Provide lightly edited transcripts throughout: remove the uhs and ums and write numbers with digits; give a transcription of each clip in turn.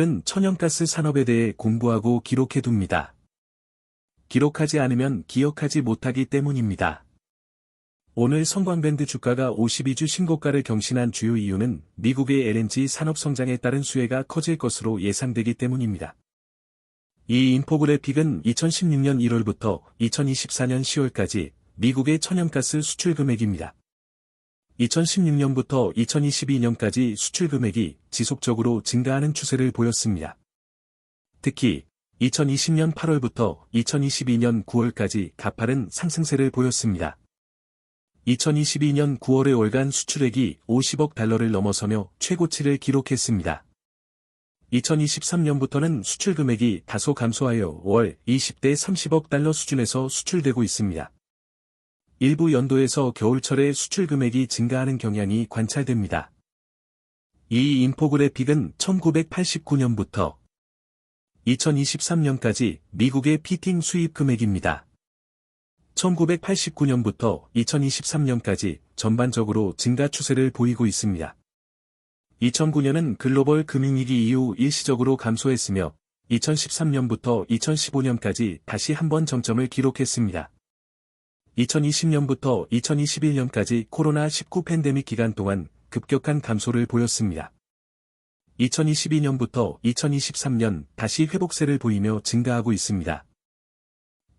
오늘은 천연가스 산업에 대해 공부하고 기록해둡니다. 기록하지 않으면 기억하지 못하기 때문입니다. 오늘 성광밴드 주가가 52주 신고가를 경신한 주요 이유는 미국의 LNG 산업 성장에 따른 수혜가 커질 것으로 예상되기 때문입니다. 이 인포그래픽은 2016년 1월부터 2024년 10월까지 미국의 천연가스 수출 금액입니다. 2016년부터 2022년까지 수출 금액이 지속적으로 증가하는 추세를 보였습니다. 특히 2020년 8월부터 2022년 9월까지 가파른 상승세를 보였습니다. 2022년 9월의 월간 수출액이 50억 달러를 넘어서며 최고치를 기록했습니다. 2023년부터는 수출 금액이 다소 감소하여 월 20대 30억 달러 수준에서 수출되고 있습니다. 일부 연도에서 겨울철에 수출 금액이 증가하는 경향이 관찰됩니다. 이 인포그래픽은 1989년부터 2023년까지 미국의 피팅 수입 금액입니다. 1989년부터 2023년까지 전반적으로 증가 추세를 보이고 있습니다. 2009년은 글로벌 금융위기 이후 일시적으로 감소했으며 2013년부터 2015년까지 다시 한번 정점을 기록했습니다. 2020년부터 2021년까지 코로나19 팬데믹 기간 동안 급격한 감소를 보였습니다. 2022년부터 2023년 다시 회복세를 보이며 증가하고 있습니다.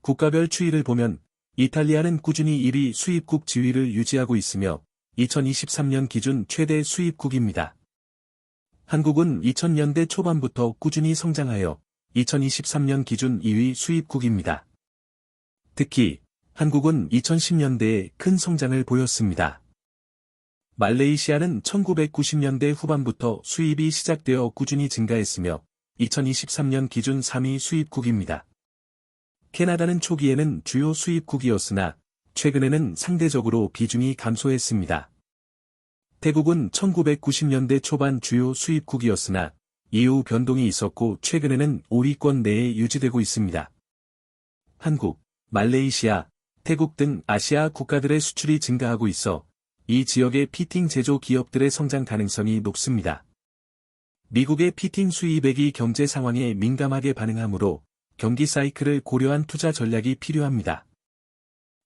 국가별 추이를 보면 이탈리아는 꾸준히 1위 수입국 지위를 유지하고 있으며 2023년 기준 최대 수입국입니다. 한국은 2000년대 초반부터 꾸준히 성장하여 2023년 기준 2위 수입국입니다. 특히 한국은 2010년대에 큰 성장을 보였습니다. 말레이시아는 1990년대 후반부터 수입이 시작되어 꾸준히 증가했으며 2023년 기준 3위 수입국입니다. 캐나다는 초기에는 주요 수입국이었으나 최근에는 상대적으로 비중이 감소했습니다. 태국은 1990년대 초반 주요 수입국이었으나 이후 변동이 있었고 최근에는 5위권 내에 유지되고 있습니다. 한국, 말레이시아, 태국 등 아시아 국가들의 수출이 증가하고 있어 이 지역의 피팅 제조 기업들의 성장 가능성이 높습니다. 미국의 피팅 수입액이 경제 상황에 민감하게 반응하므로 경기 사이클을 고려한 투자 전략이 필요합니다.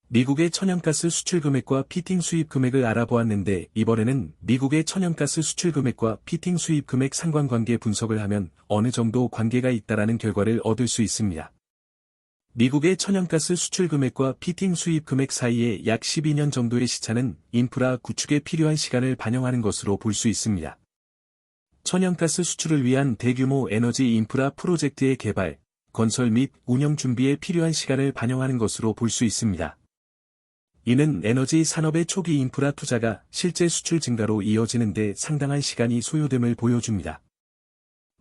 미국의 천연가스 수출 금액과 피팅 수입 금액을 알아보았는데 이번에는 미국의 천연가스 수출 금액과 피팅 수입 금액 상관관계 분석을 하면 어느 정도 관계가 있다라는 결과를 얻을 수 있습니다. 미국의 천연가스 수출 금액과 피팅 수입 금액 사이에 약 12년 정도의 시차는 인프라 구축에 필요한 시간을 반영하는 것으로 볼 수 있습니다. 천연가스 수출을 위한 대규모 에너지 인프라 프로젝트의 개발, 건설 및 운영 준비에 필요한 시간을 반영하는 것으로 볼 수 있습니다. 이는 에너지 산업의 초기 인프라 투자가 실제 수출 증가로 이어지는 데 상당한 시간이 소요됨을 보여줍니다.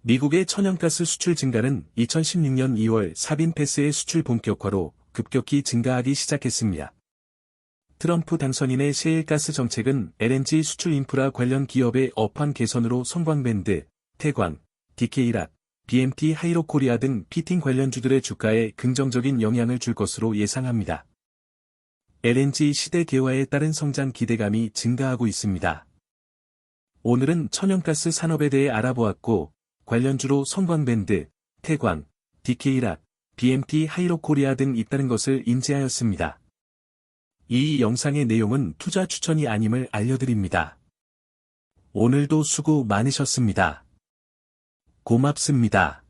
미국의 천연가스 수출 증가는 2016년 2월 사빈패스의 수출 본격화로 급격히 증가하기 시작했습니다. 트럼프 당선인의 셰일가스 정책은 LNG 수출 인프라 관련 기업의 업황 개선으로 성광밴드, 태광, DK락, BMT 하이로코리아 등 피팅 관련주들의 주가에 긍정적인 영향을 줄 것으로 예상합니다. LNG 시대 개화에 따른 성장 기대감이 증가하고 있습니다. 오늘은 천연가스 산업에 대해 알아보았고 관련주로 성광밴드, 태광, DK락, BMT 하이로코리아 등 있다는 것을 인지하였습니다. 이 영상의 내용은 투자 추천이 아님을 알려드립니다. 오늘도 수고 많으셨습니다. 고맙습니다.